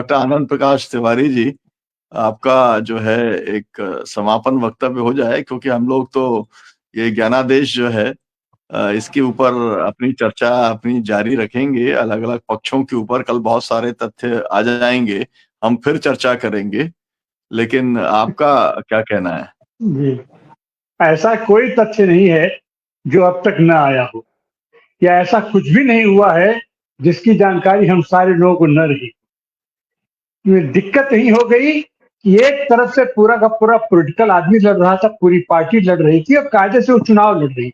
Doctor Anand Prakash Tiwari ji, आपका जो है एक समापन वक्तव्य हो जाए, क्योंकि हम लोग तो ये ज्ञानादेश जो है इसके ऊपर अपनी चर्चा अपनी जारी रखेंगे, अलग-अलग पक्षों के ऊपर। कल बहुत सारे तथ्य आ जाएँगे, हम फिर चर्चा करेंगे, लेकिन आपका क्या कहना है? जी, ऐसा कोई तथ्य नहीं है जो अब तक न आया हो, या ऐसा कुछ भी नहीं हुआ है जिसकी जानकारी हम सारे लोगों को न रही। ये दिक्कत यही हो गई कि एक तरफ से पूरा का पूरा पॉलिटिकल आदमी लड़ रहा था, पूरी पार्टी लड़ रही थी और कायदे से वो चुनाव लड़ रही थी,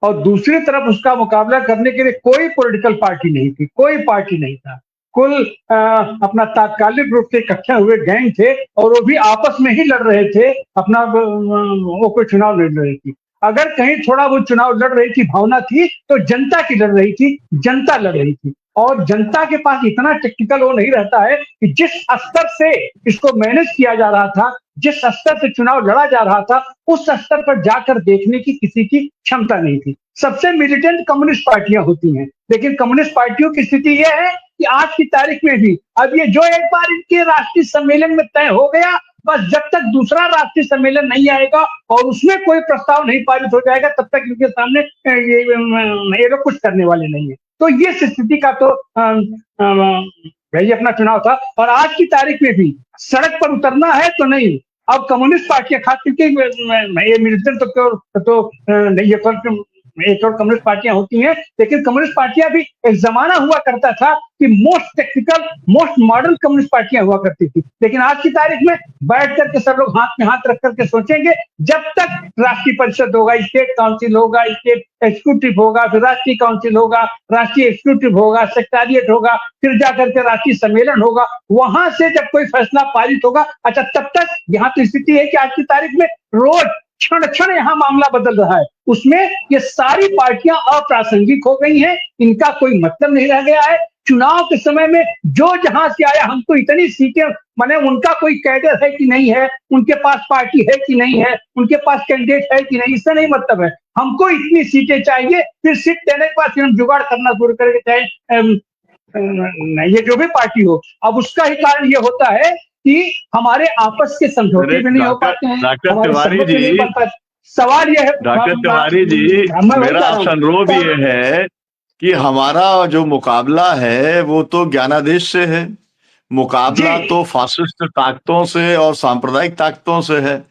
और दूसरी तरफ उसका मुकाबला करने के लिए कोई पॉलिटिकल पार्टी नहीं थी, कोई पार्टी नहीं था। कुल अपना तात्कालिक रूप से इकट्ठे हुए गैंग थे और वो भी आपस में ही लड़ रहे थे, अपना वो कोई चुनाव लड़ रही थी। अगर कहीं थोड़ा वो चुनाव लड़ रही थी, भावना थी, तो जनता की लड़ रही थी, जनता लड़ रही थी। और जनता के पास इतना टेक्निकल वो नहीं रहता है कि जिस स्तर से इसको मैनेज किया जा रहा था, जिस स्तर से चुनाव लड़ा जा रहा था, उस स्तर पर जाकर देखने की किसी की क्षमता नहीं थी। सबसे मिलिटेंट कम्युनिस्ट पार्टियां होती हैं, लेकिन कम्युनिस्ट पार्टियों की स्थिति यह है कि आज की तारीख में भी अब ये जो एक बार इनके राष्ट्रीय सम्मेलन में तय हो गया, बस जब तक दूसरा राष्ट्रीय सम्मेलन नहीं आएगा और उसमें कोई प्रस्ताव नहीं पारित हो जाएगा, तब तक इनके सामने ये लोग कुछ करने वाले नहीं है। तो ये स्थिति का तो भाई अपना चुनाव था, और आज की तारीख में भी सड़क पर उतरना है तो नहीं। अब कम्युनिस्ट पार्टियां, खास करके ये मिलिटेंट तो नहीं, एक और कम्युनिस्ट पार्टियां होती हैं, लेकिन कम्युनिस्ट पार्टियां भी एक जमाना हुआ करता था कि most technical most modern communist पार्टियां हुआ करती थी, लेकिन आज की तारीख में बैठ करके सब लोग हाथ में हाथ रख करके सोचेंगे, जब तक राष्ट्रीय परिषद होगा, स्टेट काउंसिल होगा, स्टेट एग्जीक्यूटिव होगा, फिर राष्ट्रीय काउंसिल होगा, राष्ट्रीय एग्जीक्यूटिव होगा, सेक्रेटेरिएट होगा, फिर जाकर के राष्ट्रीय सम्मेलन होगा, वहां से जब कोई फैसला पारित होगा, अच्छा तब तक यहाँ की स्थिति है कि आज की तारीख में रोज क्षण क्षण यहाँ मामला बदल रहा है। उसमें ये सारी पार्टियां अप्रासंगिक हो गई हैं, इनका कोई मतलब नहीं रह गया है। चुनाव के समय में जो जहां से आया, हमको इतनी सीटें, माने उनका कोई कैडर है कि नहीं है, उनके पास पार्टी है कि नहीं है, उनके पास कैंडिडेट है कि नहीं, इससे नहीं मतलब है। हमको इतनी सीटें चाहिए, फिर सीट देने के बाद हम जुगाड़ करना शुरू करेंगे, चाहे ये जो भी पार्टी हो। अब उसका ही कारण ये होता है कि हमारे आपस के समझौते भी नहीं हो पाते हैं, हमारे सहमति नहीं बन पाते। सवाल यह है डॉक्टर तिवारी जी, मेरा आपसे अनुरोध ये है कि हमारा जो मुकाबला है वो तो ज्ञानादेश से है, मुकाबला तो फासिस्ट ताकतों से और सांप्रदायिक ताकतों से है।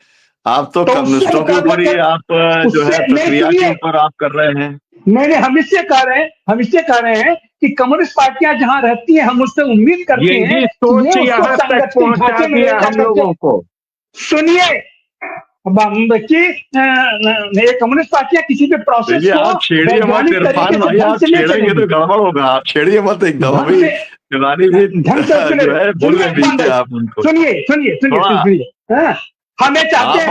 आप तो कम्युनिस्टों के ऊपर ही आप जो है प्रक्रिया के ऊपर आप कर रहे हैं। नहीं, हम इससे कह रहे हैं कि कम्युनिस्ट पार्टियां जहां रहती हैं, हम उससे उम्मीद करते हैं हम लोगों को। सुनिए, कम्युनिस्ट पार्टियां किसी भी प्रोसेस को आप छेड़िए मत इरफान भाई, आप छेड़ेंगे तो गड़बड़ होगा, आप छेड़िए मत एकदम। अभी तिवारी जी जो है बोलने दीजिए आप उनको। सुनिए, हमें चाहते हैं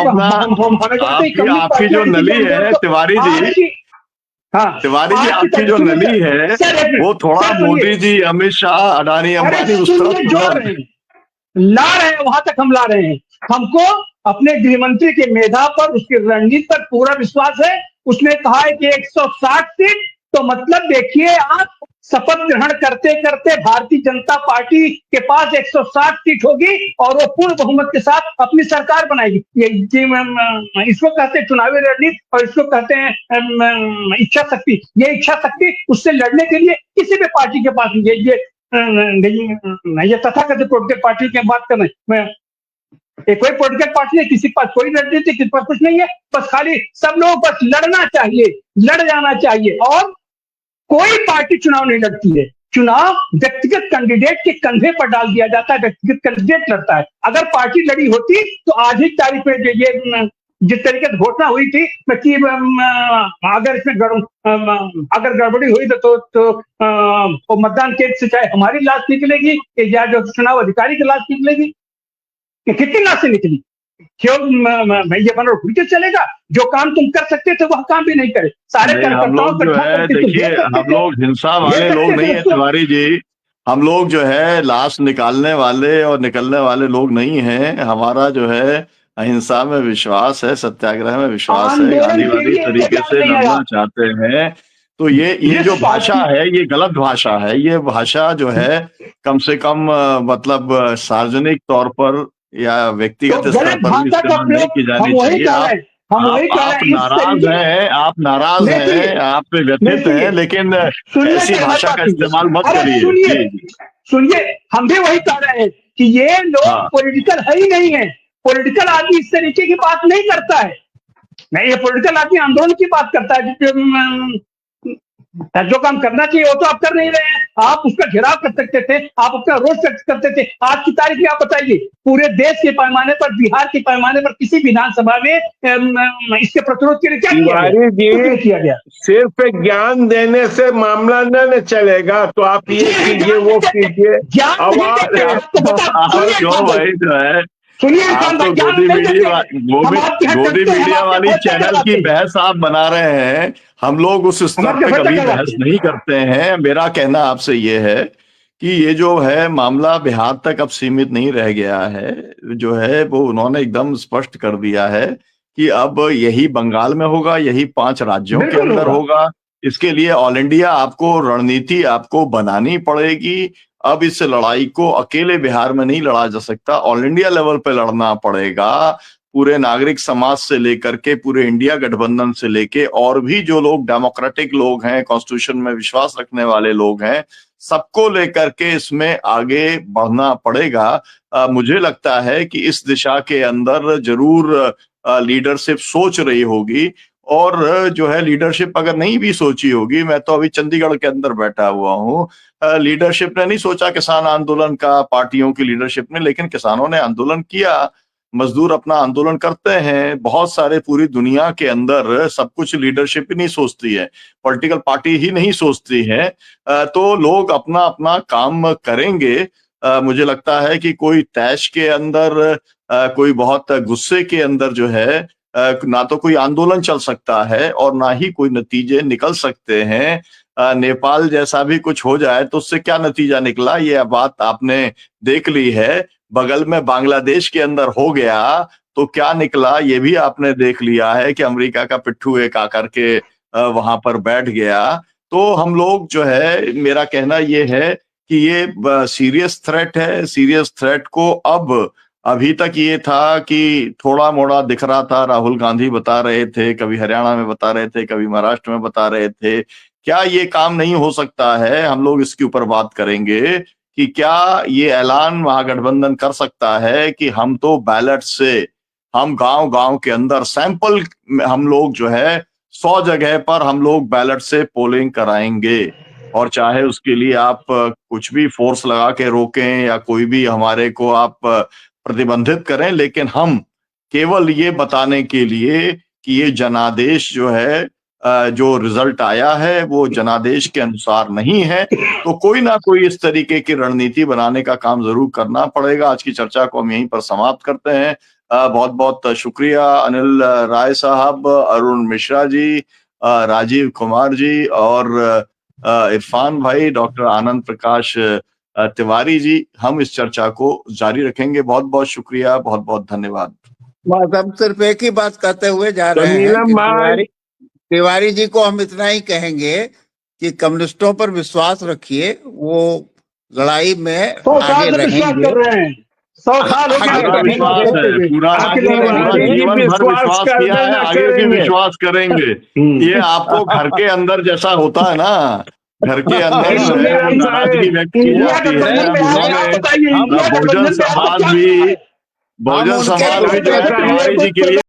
आपकी जो नली है तिवारी जी, आपकी जो नली है वो थोड़ा मोदी जी, अमित शाह, अडानी अंबानी उस तरफ ला रहे हैं, वहां तक हम ला रहे हैं। हमको अपने गृहमंत्री के मेधा पर, उसकी रणनीति पर पूरा विश्वास है। उसने कहा है कि 160 सीट, तो मतलब देखिए आप, शपथ ग्रहण करते करते भारतीय जनता पार्टी के पास 160 सीट होगी और वो पूर्ण बहुमत के साथ अपनी सरकार बनाएगी। इसको कहते हैं चुनावी रणनीति, और इसको कहते हैं इच्छा शक्ति। ये इच्छा शक्ति उससे लड़ने के लिए किसी भी पार्टी के पास नहीं है। ये तथाकथित पॉलिटिकल पार्टी की बात कर रहे हैं, कोई पॉलिटिकल पार्टी नहीं, किसी के पास कोई रणनीति, किसी पास कुछ नहीं है, बस खाली सब लोग बस लड़ना चाहिए, लड़ जाना चाहिए। और कोई पार्टी चुनाव नहीं लड़ती है, चुनाव व्यक्तिगत कैंडिडेट के कंधे पर डाल दिया जाता है, व्यक्तिगत कैंडिडेट लड़ता है। अगर पार्टी लड़ी होती तो आज ही तारीख में ये जिस तरीके से घोषणा हुई थी कि अगर इसमें अगर गड़बड़ी हुई तो मतदान केंद्र से चाहे हमारी लाश निकलेगी या जो चुनाव अधिकारी की लाश निकलेगी, कितनी लाशें निकली। क्यों ये बनो चलेगा? जो काम तुम कर सकते थे वह काम भी नहीं करे। सारे देखिए, हम लोग हिंसा वाले लोग नहीं है तिवारी जी, हम लोग जो है लाश निकालने वाले और निकलने वाले लोग नहीं हैं। हमारा जो है अहिंसा में विश्वास है, सत्याग्रह में विश्वास है, गांधीवादी तरीके से लड़ना चाहते हैं। तो ये जो जिस बात भाषा की है ये गलत भाषा है। ये भाषा जो है कम से कम मतलब सार्वजनिक तौर पर या तो व्यक्तिगत स्तर गलत पर भी भाषा का इस्तेमाल नहीं की प्रयोग हम जानी वही चाहिए। कर रहे आप हैं, हम वही कर आप रहे हैं इस नाराज तरीके। हैं, आप नाराज नहीं सुनिए, हैं, आप पे नहीं व्यथित हैं, सुनिए, लेकिन सुनने ऐसी के हर भाषा बात का सुनिए। इस्तेमाल मत अरे करिए। सुनिए, जी जी। सुनिए, हम भी वही कह रहे हैं कि ये लोग हाँ पॉलिटिकल है ही नहीं है। पॉलिटिकल आदमी इस तरीके की बात नहीं करता है। नहीं, ये पॉलिटिकल आदमी आंदोलन की बात करता है जो काम करना चाहिए वो तो आप कर नहीं रहे हैं। आप उसका घेराव कर सकते थे, आप अपना रोष करते थे। आज की तारीख में आप बताइए, पूरे देश के पैमाने पर, बिहार के पैमाने पर किसी विधानसभा में इसके प्रतिरोध के लिए क्या किया गया? तिवारी कुछ नहीं जी, किया गया। सिर्फ ज्ञान देने से मामला न चलेगा, तो आप ये कीजिए, वो कीजिए। ज्ञान नहीं देते, आवाज आपको बता, आप सुनिए क्यों इरफान भाई, भाई जो है सुनिए आप इरफान भाई, तो ज्ञान नहीं देते हैं। हम आपके यहाँ गोदी चलते हैं, हम मीडिया आपके वाली घर तक चैनल की करवाते हैं, बहस आप बना रहे हैं। हम लोग उस हम स्तर आपके पे घर तक कभी करवाते बहस हैं। नहीं करते हैं। मेरा कहना आपसे ये है कि ये जो है मामला बिहार तक अब सीमित नहीं रह गया है। जो है वो उन्होंने एकदम स्पष्ट कर दिया है कि अब यही बंगाल में होगा, यही 5 राज्यों के बिल्कुल अंदर होगा। होगा। इसके लिए ऑल इंडिया आपको रणनीति आपको बनानी पड़ेगी। अब इस लड़ाई को अकेले बिहार में नहीं लड़ा जा सकता, ऑल इंडिया लेवल पे लड़ना पड़ेगा। पूरे नागरिक समाज से लेकर के पूरे इंडिया गठबंधन से लेके और भी जो लोग डेमोक्रेटिक लोग हैं, कॉन्स्टिट्यूशन में विश्वास रखने वाले लोग हैं, सबको लेकर के इसमें आगे बढ़ना पड़ेगा। मुझे लगता है कि इस दिशा के अंदर जरूर लीडरशिप सोच रही होगी। और जो है लीडरशिप अगर नहीं भी सोची होगी, मैं तो अभी चंडीगढ़ के अंदर बैठा हुआ हूँ, लीडरशिप ने नहीं सोचा किसान आंदोलन का, पार्टियों की लीडरशिप ने, लेकिन किसानों ने आंदोलन किया। मजदूर अपना आंदोलन करते हैं। बहुत सारे पूरी दुनिया के अंदर सब कुछ लीडरशिप ही नहीं सोचती है, पॉलिटिकल पार्टी ही नहीं सोचती है। तो लोग अपना अपना काम करेंगे। मुझे लगता है कि कोई तैश के अंदर, कोई बहुत गुस्से के अंदर जो है ना तो कोई आंदोलन चल सकता है और ना ही कोई नतीजे निकल सकते हैं। नेपाल जैसा भी कुछ हो जाए तो उससे क्या नतीजा निकला, ये बात आपने देख ली है। बगल में बांग्लादेश के अंदर हो गया तो क्या निकला, ये भी आपने देख लिया है कि अमेरिका का पिट्ठू एक आकर के वहां पर बैठ गया। तो हम लोग जो है, मेरा कहना ये है कि ये सीरियस थ्रेट है। सीरियस थ्रेट को अब, अभी तक ये था कि थोड़ा मोड़ा दिख रहा था, राहुल गांधी बता रहे थे, कभी हरियाणा में बता रहे थे, कभी महाराष्ट्र में बता रहे थे। क्या ये काम नहीं हो सकता है? हम लोग इसके ऊपर बात करेंगे कि क्या ये ऐलान महागठबंधन कर सकता है कि हम तो बैलेट से, हम गांव गांव के अंदर सैंपल, हम लोग जो है 100 जगह पर हम लोग बैलेट से पोलिंग कराएंगे। और चाहे उसके लिए आप कुछ भी फोर्स लगा के रोकें या कोई भी हमारे को आप प्रतिबंधित करें, लेकिन हम केवल ये बताने के लिए कि ये जनादेश जो है, जो रिजल्ट आया है वो जनादेश के अनुसार नहीं है, तो कोई ना कोई इस तरीके की रणनीति बनाने का काम जरूर करना पड़ेगा। आज की चर्चा को हम यहीं पर समाप्त करते हैं। बहुत बहुत शुक्रिया अनिल राय साहब, अरुण मिश्रा जी, राजीव कुमार जी और इरफान भाई, डॉक्टर आनंद प्रकाश तिवारी जी। हम इस चर्चा को जारी रखेंगे। बहुत बहुत शुक्रिया, बहुत बहुत धन्यवाद। बस हम सिर्फ एक ही बात कहते हुए जा तो रहे हैं नीलम कि भाई, तिवारी जी को हम इतना ही कहेंगे कि कम्युनिस्टों पर विश्वास रखिए, वो लड़ाई में 100 आगे साल से विश्वास रहेंगे। कर रहे हैं, 100 साल हो आगे गए पूरा विश्वास विश्वास करते है, हुए। पूरा आपकी आगे लड़ाई पूरा में रहेंगे। जीवन भर विश्वास कर किया है, देना आगे भी करेंगे। विश्वास करेंगे। ये आपको घर के अंदर जैसा होता है ना, घर के अंदर जो है वो नीलम नाराजगी साहब, व्यक्त की इंडिया जाती है। गठबंधन अब में आप उन्होंने बताइए, इंडिया बहुजन गठबंधन में आपका समाज क्या भी, कहना है? हम बहुजन उनके समाज भी जो कहने है पर तिवारी जी के लिए